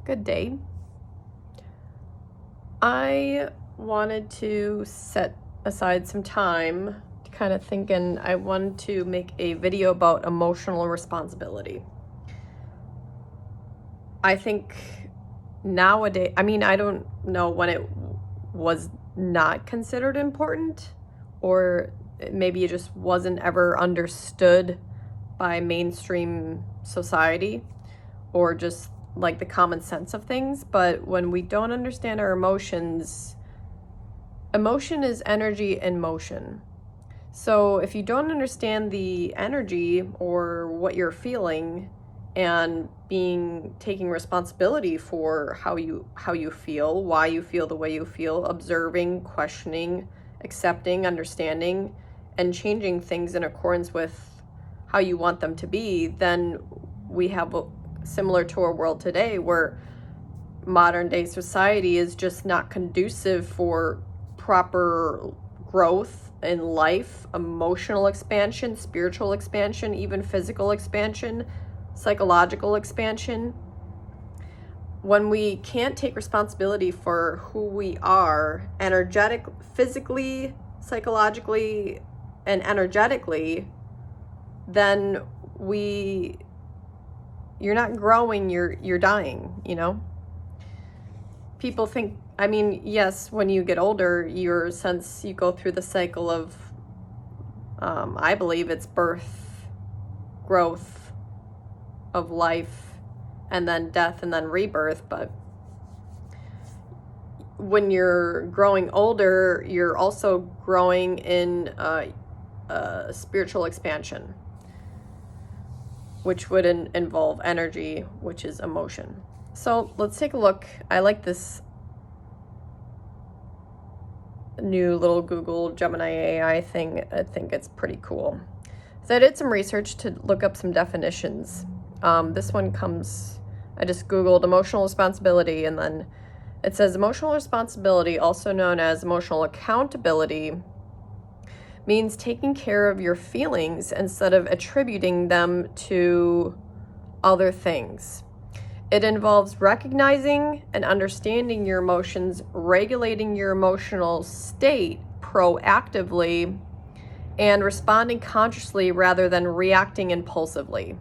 Good day. I wanted to set aside some time to kind of think, and I wanted to make a video about emotional responsibility. I think nowadays, I don't know when it was not considered important, or maybe it just wasn't ever understood by mainstream society, or just like the common sense of things. But when we don't understand our emotions, emotion is energy in motion. So if you don't understand the energy or what you're feeling and taking responsibility for how you feel, why you feel the way you feel, observing, questioning, accepting, understanding, and changing things in accordance with how you want them to be, then we have similar to our world today, where modern day society is just not conducive for proper growth in life, emotional expansion, spiritual expansion, even physical expansion, psychological expansion. When we can't take responsibility for who we are, physically, psychologically, and energetically, then you're not growing, you're dying, People think, yes, when you get older, you go through the cycle of, I believe it's birth, growth of life, and then death, and then rebirth. But when you're growing older, you're also growing in spiritual expansion, which would involve energy, which is emotion. So let's take a look. I like this new little Google Gemini AI thing. I think it's pretty cool. So I did some research to look up some definitions. This one I just Googled emotional responsibility, and then it says emotional responsibility, also known as emotional accountability, means taking care of your feelings instead of attributing them to other things. It involves recognizing and understanding your emotions, regulating your emotional state proactively, and responding consciously rather than reacting impulsively.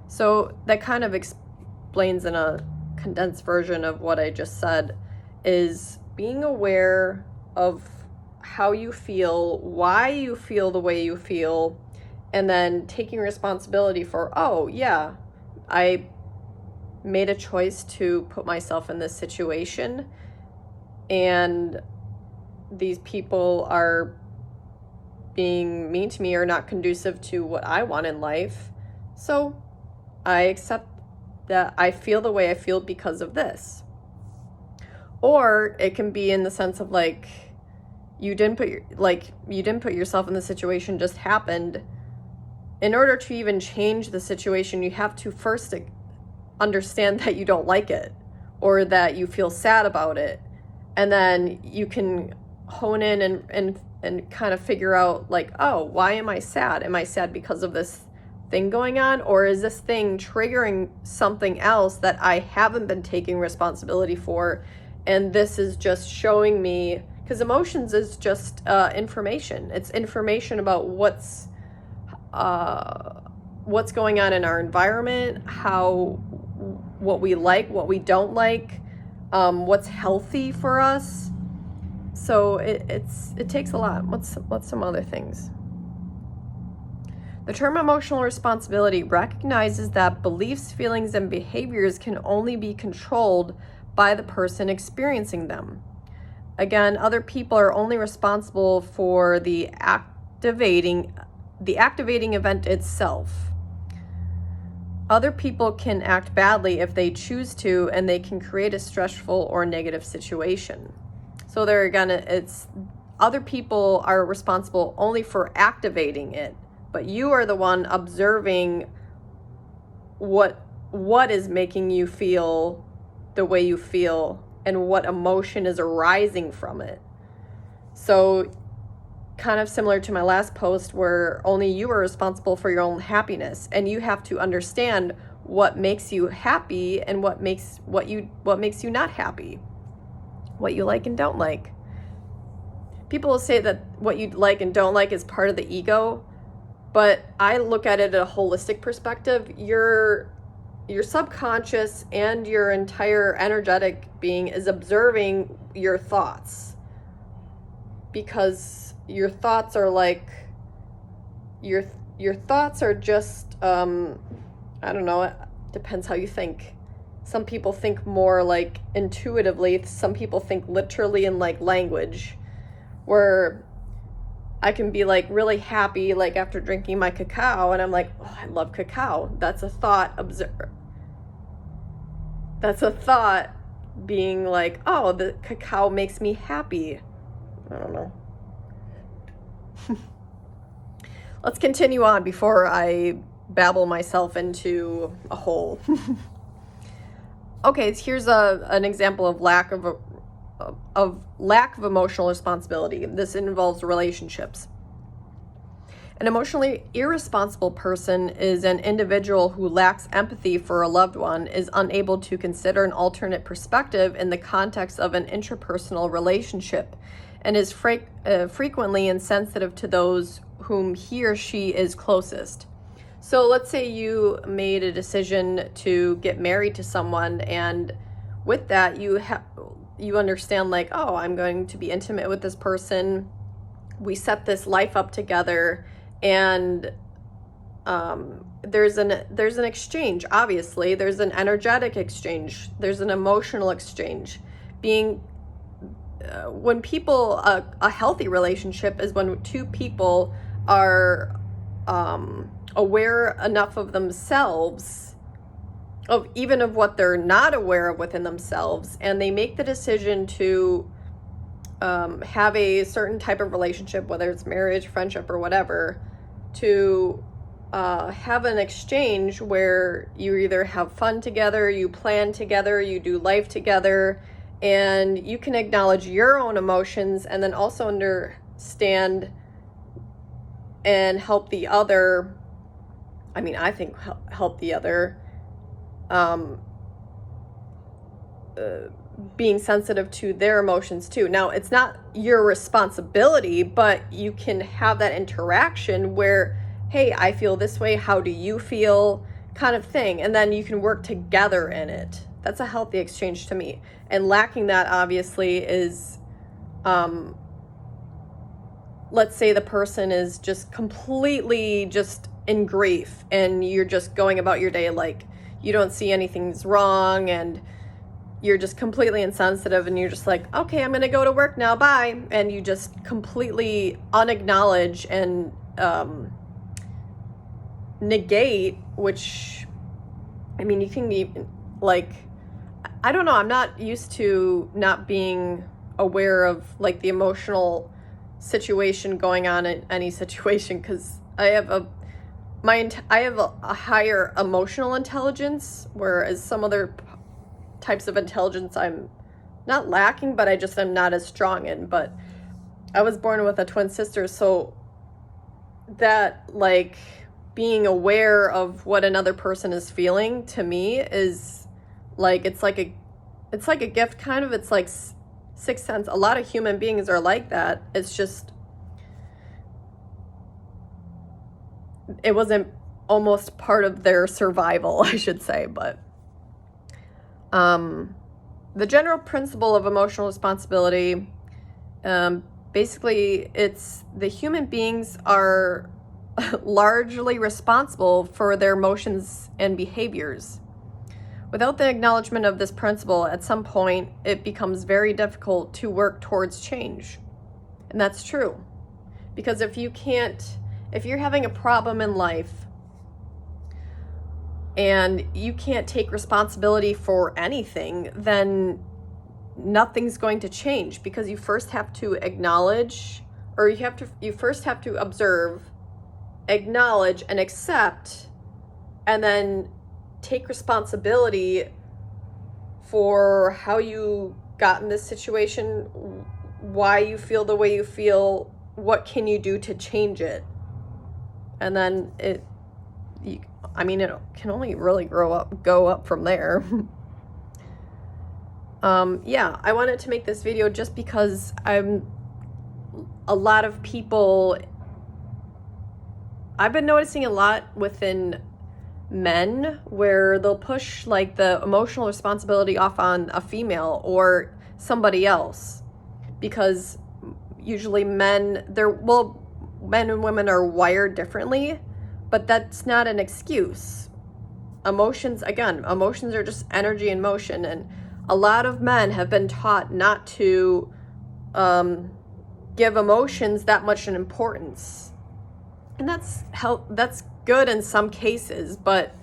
So that kind of explains, in a condensed version of what I just said, is being aware of how you feel, why you feel the way you feel, and then taking responsibility for, oh yeah, I made a choice to put myself in this situation, and these people are being mean to me or not conducive to what I want in life. So I accept that I feel the way I feel because of this. Or it can be in the sense of like, you didn't put yourself in the situation, just happened. In order to even change the situation, you have to first understand that you don't like it, or that you feel sad about it, and then you can hone in and kind of figure out, like, oh, why am I sad? Am I sad because of this thing going on, or is this thing triggering something else that I haven't been taking responsibility for? And this is just showing me, because emotions is just information. It's information about what's going on in our environment, what we like, what we don't like, what's healthy for us. So it takes a lot. What's some other things? The term emotional responsibility recognizes that beliefs, feelings, and behaviors can only be controlled by the person experiencing them. Again, other people are only responsible for the activating event itself. Other people can act badly if they choose to, and they can create a stressful or negative situation. So there again, it's other people are responsible only for activating it, but you are the one observing what is making you feel the way you feel, and what emotion is arising from it. So kind of similar to my last post, where only you are responsible for your own happiness, and you have to understand what makes you happy and what makes you not happy, what you like and don't like. People will say that what you like and don't like is part of the ego, but I look at it at a holistic perspective. Your subconscious and your entire energetic being is observing your thoughts, because your thoughts are like your thoughts are just I don't know, it depends how you think. Some people think more like intuitively, some people think literally in like language, where I can be like really happy like after drinking my cacao and I'm like, oh, I love cacao. That's a thought That's a thought being like, oh, the cacao makes me happy. I don't know. Let's continue on before I babble myself into a hole. Okay, here's an example of lack of emotional responsibility. This involves relationships. An emotionally irresponsible person is an individual who lacks empathy for a loved one, is unable to consider an alternate perspective in the context of an interpersonal relationship, and is frequently insensitive to those whom he or she is closest. So let's say you made a decision to get married to someone, and with that you understand like, oh, I'm going to be intimate with this person. We set this life up together, and there's an exchange. Obviously, there's an energetic exchange. There's an emotional exchange. When people, a healthy relationship is when two people are aware enough of themselves, of what they're not aware of within themselves, and they make the decision to have a certain type of relationship, whether it's marriage, friendship, or whatever, to have an exchange where you either have fun together, you plan together, you do life together, and you can acknowledge your own emotions and then also understand and help the other. I mean, I think help the other, being sensitive to their emotions too. Now, it's not your responsibility, but you can have that interaction where, hey, I feel this way, how do you feel, kind of thing, and then you can work together in it. That's a healthy exchange to me. And lacking that, obviously, is, let's say the person is just completely just in grief, and you're just going about your day like you don't see anything's wrong, and you're just completely insensitive, and you're just like, okay, I'm gonna go to work now, bye. And you just completely unacknowledge and negate, which, I mean, you can be like, I don't know, I'm not used to not being aware of like the emotional situation going on in any situation, because I have a higher emotional intelligence, whereas some other types of intelligence I'm not lacking, but I just am not as strong in. But I was born with a twin sister, so that like being aware of what another person is feeling, to me, is like, it's like a gift, kind of. It's like sixth sense. A lot of human beings are like that. It's just, it wasn't almost part of their survival, I should say. But the general principle of emotional responsibility, basically, it's the human beings are largely responsible for their emotions and behaviors. Without the acknowledgement of this principle, at some point, it becomes very difficult to work towards change. And that's true. Because if you're having a problem in life and you can't take responsibility for anything, then nothing's going to change, because you first have to acknowledge, or you first have to observe, acknowledge, and accept, and then take responsibility for how you got in this situation, why you feel the way you feel, what can you do to change it, and then I mean, it can only really go up from there. Yeah, I wanted to make this video just because a lot of people, I've been noticing a lot within men where they'll push like the emotional responsibility off on a female or somebody else, because usually men and women are wired differently, but that's not an excuse. Emotions are just energy in motion, and a lot of men have been taught not to give emotions that much an importance. And that's good in some cases, but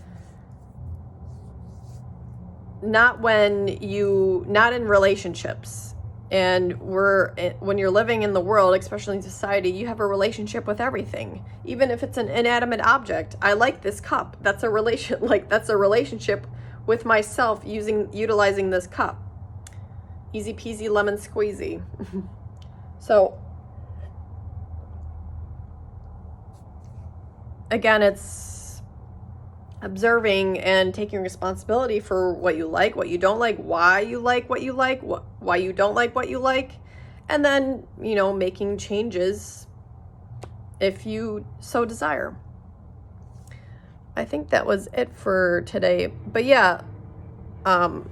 not in relationships. And when you're living in the world, especially in society, you have a relationship with everything, even if it's an inanimate object. I like this cup. That's a relationship with myself utilizing this cup. Easy peasy lemon squeezy. So again, it's observing and taking responsibility for what you like, what you don't like, why you like what you like, why you don't like what you like, and then, making changes if you so desire. I think that was it for today. But yeah, don't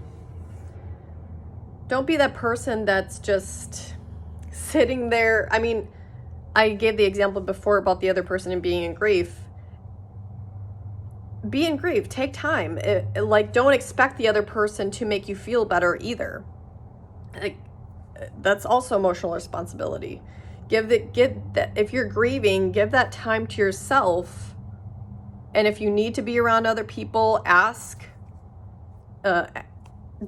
be that person that's just sitting there. I mean, I gave the example before about the other person and being in grief. Be in grief. Take time. Don't expect the other person to make you feel better either. That's also emotional responsibility. If you're grieving, give that time to yourself. And if you need to be around other people, ask.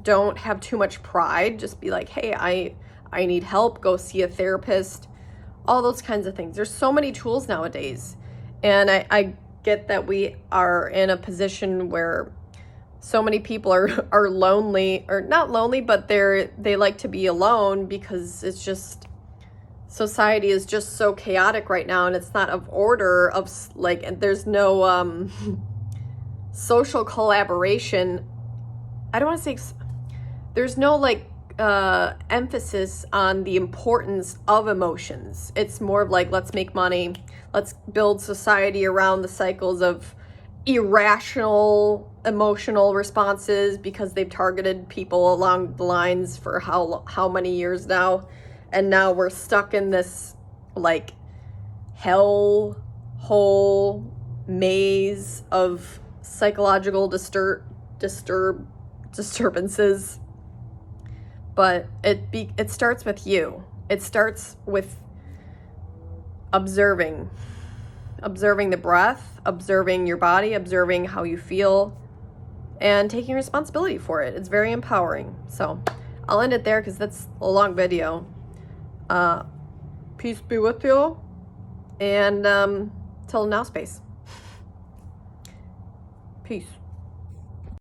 Don't have too much pride. Just be like, hey, I need help. Go see a therapist. All those kinds of things. There's so many tools nowadays. And I get that we are in a position where so many people are lonely, or not lonely, but they like to be alone, because it's just, society is just so chaotic right now, and it's not of order, and there's no social collaboration. I don't want to say, there's no emphasis on the importance of emotions. It's more of let's make money, let's build society around the cycles of irrational emotional responses, because they've targeted people along the lines for how many years now, and now we're stuck in this hell hole maze of psychological disturbances. But it starts with you. It starts with observing the breath, observing your body, observing how you feel, and taking responsibility for it. It's very empowering. So I'll end it there because that's a long video. Peace be with you, and till now space. Peace.